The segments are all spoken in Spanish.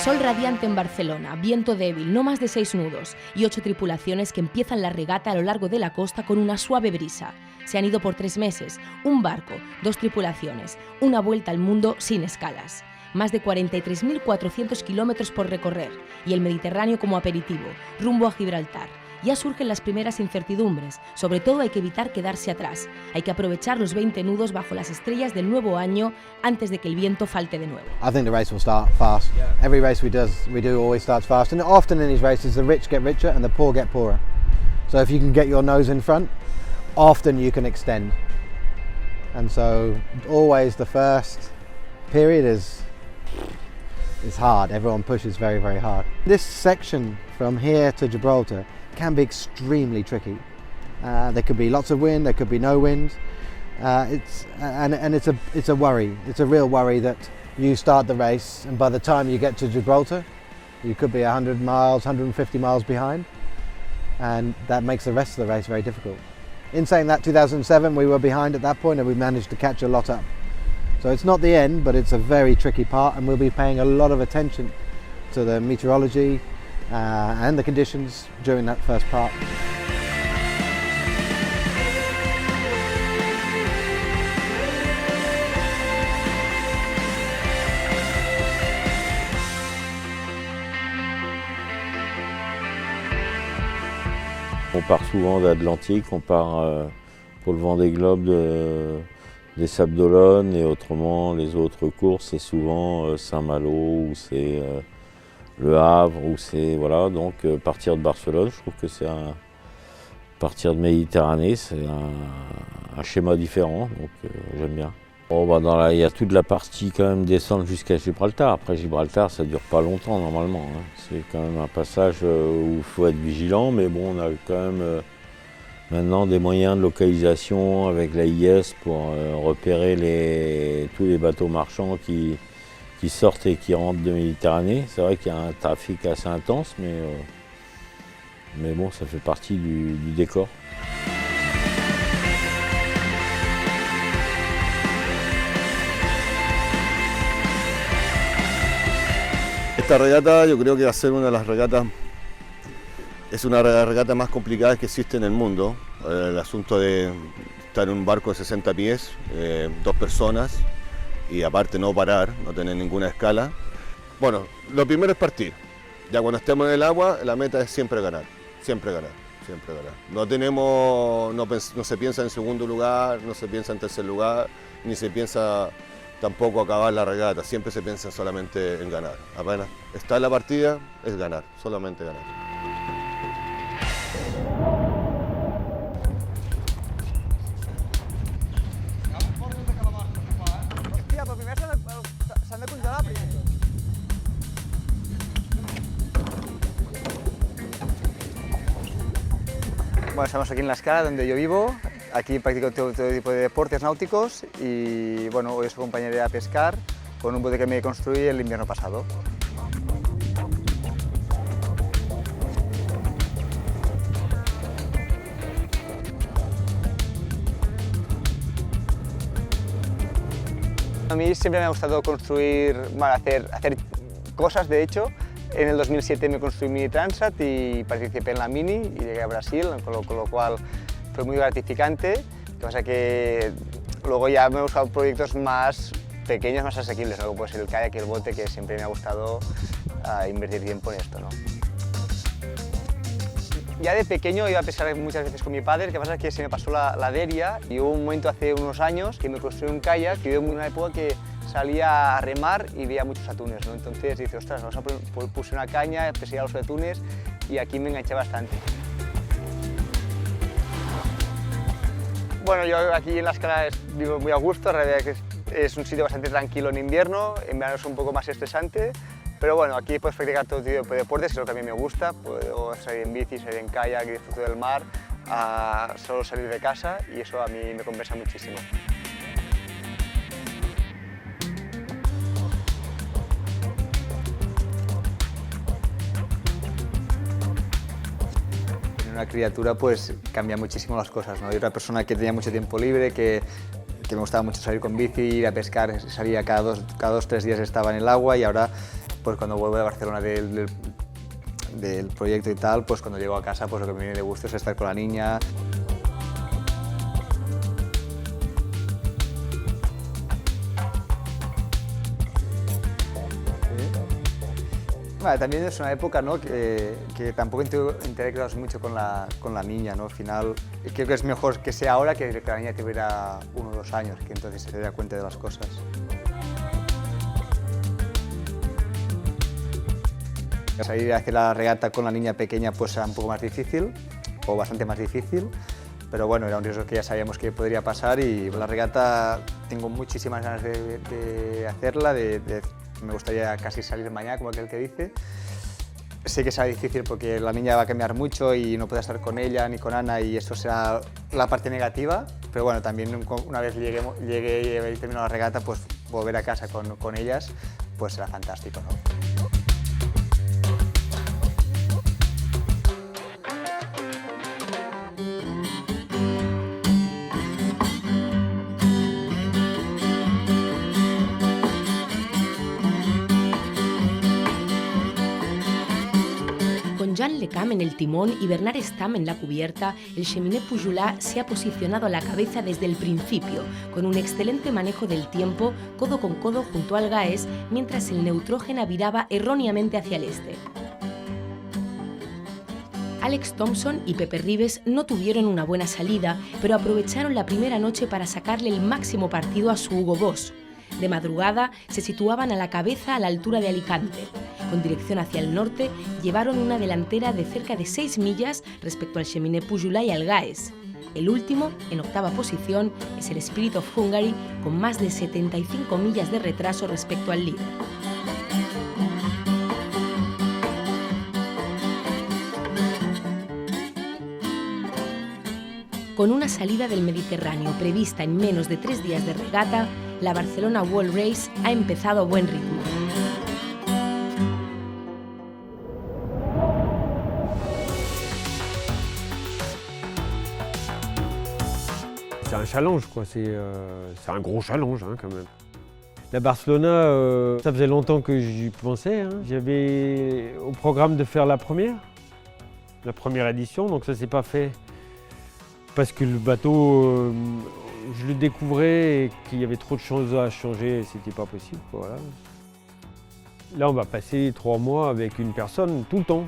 Sol radiante en Barcelona, viento débil, no más de 6 nudos y 8 tripulaciones que empiezan la regata a lo largo de la costa con una suave brisa. Se han ido por 3 meses, un barco, 2 tripulaciones, una vuelta al mundo sin escalas. Más de 43.400 kilómetros por recorrer y el Mediterráneo como aperitivo, rumbo a Gibraltar. Ya surgen las primeras incertidumbres, sobre todo hay que evitar quedarse atrás. Hay que aprovechar los 20 nudos bajo las estrellas del nuevo año antes de que el viento falte de nuevo. I think the race will start fast. Every race we do always starts fast, and often in these races the rich get richer and the poor get poorer. So if you can get your nose in front, often you can extend. And so always the first period is hard. Everyone pushes very, very hard. This section from here to Gibraltar can be extremely tricky. There could be lots of wind, there could be no wind. It's a worry. It's a real worry that you start the race and by the time you get to Gibraltar, you could be 100 miles, 150 miles behind, and that makes the rest of the race very difficult. In saying that, 2007 we were behind at that point and we managed to catch a lot up. So it's not the end, but it's a very tricky part, and we'll be paying a lot of attention to the meteorology and the conditions during that first part. On part souvent d'Atlantique, on part pour le Vendée Globe des Sables d'Olonne, et autrement les autres courses c'est souvent Saint-Malo ou c'est Le Havre, ou c'est voilà, donc partir de Barcelone, je trouve que c'est partir de Méditerranée, c'est un schéma différent, donc j'aime bien. Bon, bah il y a toute la partie quand même descendre jusqu'à Gibraltar. Après Gibraltar, ça dure pas longtemps normalement, hein. C'est quand même un passage où il faut être vigilant, mais bon, on a quand même maintenant des moyens de localisation avec l'AIS pour repérer tous les bateaux marchands qui sortent et qui rentrent de Méditerranée. C'est vrai qu'il y a un trafic assez intense, mais bon, ça fait partie du décor. Esta regata yo creo que va a ser una de las regatas, es una de las regatas más complicadas que existe en el mundo. El asunto de estar en un barco de 60 pies, 2 personas, y aparte no parar, no tener ninguna escala. Bueno, lo primero es partir. Ya cuando estemos en el agua, la meta es siempre ganar, siempre ganar, siempre ganar. No se piensa en segundo lugar, no se piensa en tercer lugar, ni se piensa tampoco acabar la regata, siempre se piensa solamente en ganar. Apenas está en la partida, es ganar, solamente ganar. Bueno, estamos aquí en la Escala, donde yo vivo. Aquí practico todo tipo de deportes náuticos y bueno, hoy os acompañaré a pescar con un bote que me construí el invierno pasado. A mí siempre me ha gustado construir, bueno, hacer cosas, de hecho. En el 2007 me construí mi Transat y participé en la Mini y llegué a Brasil, con lo cual fue muy gratificante. Lo que pasa que luego ya me he buscado proyectos más pequeños, más asequibles, ¿no? Como puede ser el kayak y el bote, que siempre me ha gustado invertir tiempo en esto, ¿no? Ya de pequeño iba a pescar muchas veces con mi padre, lo que pasa es que se me pasó la deria y hubo un momento hace unos años que me construí un kayak, que yo en una época que salía a remar y veía muchos atunes, ¿no? Entonces dije, ostras, puse una caña, perseguía a los atunes y aquí me enganché bastante. Bueno, yo aquí en la Escala vivo muy a gusto, la realidad es un sitio bastante tranquilo en invierno, en verano es un poco más estresante, pero bueno, aquí puedes practicar todo tipo de deportes, que es lo que a mí me gusta. Puedo salir en bici, salir en kayak, disfruto del mar, a solo salir de casa, y eso a mí me compensa muchísimo. Una criatura pues cambia muchísimo las cosas, ¿no? Yo era una persona que tenía mucho tiempo libre, que me gustaba mucho salir con bici, ir a pescar, salía cada dos, 3 días estaba en el agua, y ahora pues cuando vuelvo de Barcelona del proyecto y tal, pues cuando llego a casa pues lo que me viene de gusto es estar con la niña. Vale, también es una época, ¿no?, que tampoco interactuamos mucho con la niña, ¿no? Al final creo que es mejor que sea ahora que la niña tuviera 1 o 2 años, que entonces se daría cuenta de las cosas. Salir a hacer la regata con la niña pequeña pues era un poco más difícil, o bastante más difícil, pero bueno, era un riesgo que ya sabíamos que podría pasar y la regata tengo muchísimas ganas de hacerla, me gustaría casi salir mañana, como aquel que dice. Sé que será difícil porque la niña va a cambiar mucho y no puedo estar con ella ni con Ana y eso será la parte negativa, pero bueno, también una vez llegue y termine la regata, pues volver a casa con ellas, pues será fantástico, ¿no? Con Jean Lecam en el timón y Bernard Stamm en la cubierta, el Cheminée Pujolat se ha posicionado a la cabeza desde el principio, con un excelente manejo del tiempo, codo con codo junto al Gaes, mientras el Neutrógena viraba erróneamente hacia el este. Alex Thompson y Pepe Ribes no tuvieron una buena salida, pero aprovecharon la primera noche para sacarle el máximo partido a su Hugo Boss. De madrugada se situaban a la cabeza a la altura de Alicante. Con dirección hacia el norte, llevaron una delantera de cerca de 6 millas respecto al Cheminée Pujolat y al Gaes. El último, en octava posición, es el Spirit of Hungary, con más de 75 millas de retraso respecto al líder. Con una salida del Mediterráneo prevista en menos de 3 días de regata, la Barcelona World Race ha empezado a buen ritmo. C'est un challenge, quoi. C'est un gros challenge, hein, quand même. La Barcelona, ça faisait longtemps que j'y pensais, hein. J'avais au programme de faire la première édition, donc ça s'est pas fait parce que le bateau, je le découvrais et qu'il y avait trop de choses à changer et c'était pas possible, quoi, voilà. Là, on va passer 3 mois avec une personne tout le temps.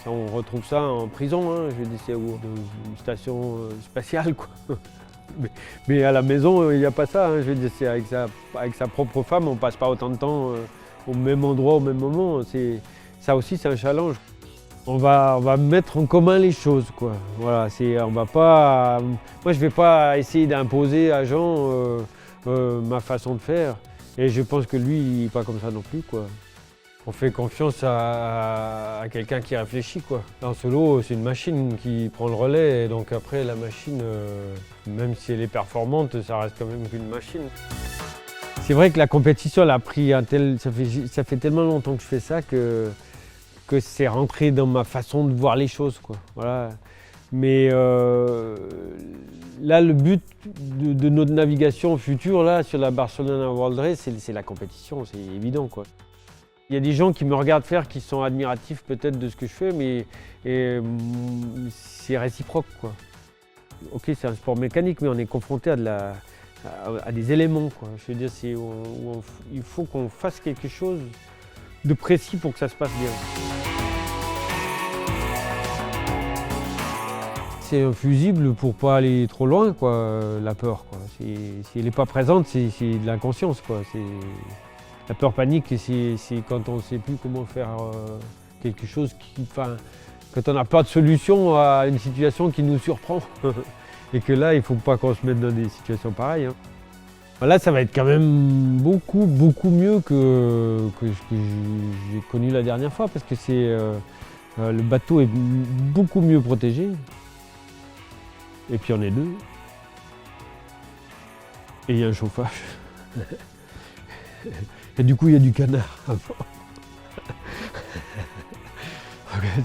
Ça, on retrouve ça en prison, hein, je veux dire, c'est une station spatiale, quoi. Mais à la maison, il n'y a pas ça, hein, je veux dire, c'est avec sa propre femme, on passe pas autant de temps au même endroit, au même moment. Ça aussi, c'est un challenge. On va mettre en commun les choses, quoi. Voilà, on va pas. Moi, je vais pas essayer d'imposer à Jean ma façon de faire. Et je pense que lui, il n'est pas comme ça non plus, quoi. On fait confiance à quelqu'un qui réfléchit, quoi. En solo, c'est une machine qui prend le relais, et donc après, la machine, même si elle est performante, ça reste quand même qu'une machine. C'est vrai que la compétition, elle a pris ça fait tellement longtemps que je fais ça que c'est rentré dans ma façon de voir les choses, quoi. Voilà. Mais là, le but de notre navigation future là, sur la Barcelona World Race, c'est la compétition, c'est évident, quoi. Il y a des gens qui me regardent faire, qui sont admiratifs peut-être de ce que je fais, mais c'est réciproque, quoi. Ok, c'est un sport mécanique, mais on est confronté à des éléments, quoi. Je veux dire, il faut qu'on fasse quelque chose de précis pour que ça se passe bien. C'est un fusible pour pas aller trop loin, quoi, la peur, quoi. Si elle n'est pas présente, c'est de l'inconscience, quoi. La peur panique, c'est quand on ne sait plus comment faire quelque chose quand on n'a pas de solution à une situation qui nous surprend. Et que là, il ne faut pas qu'on se mette dans des situations pareilles, hein. Là, ça va être quand même beaucoup mieux que ce que j'ai connu la dernière fois, parce que le bateau est beaucoup mieux protégé. Et puis on est 2. Et il y a un chauffage. Et du coup, il y a du canard à bord.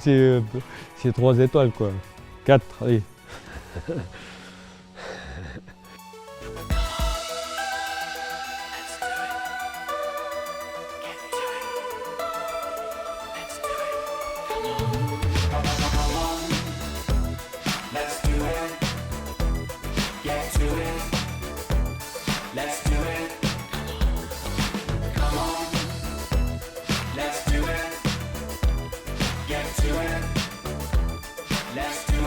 C'est 3 étoiles, quoi. 4, allez. Let's do it. Get to it. Let's do it. Come on. Let's do it. Get to it. Let's do it.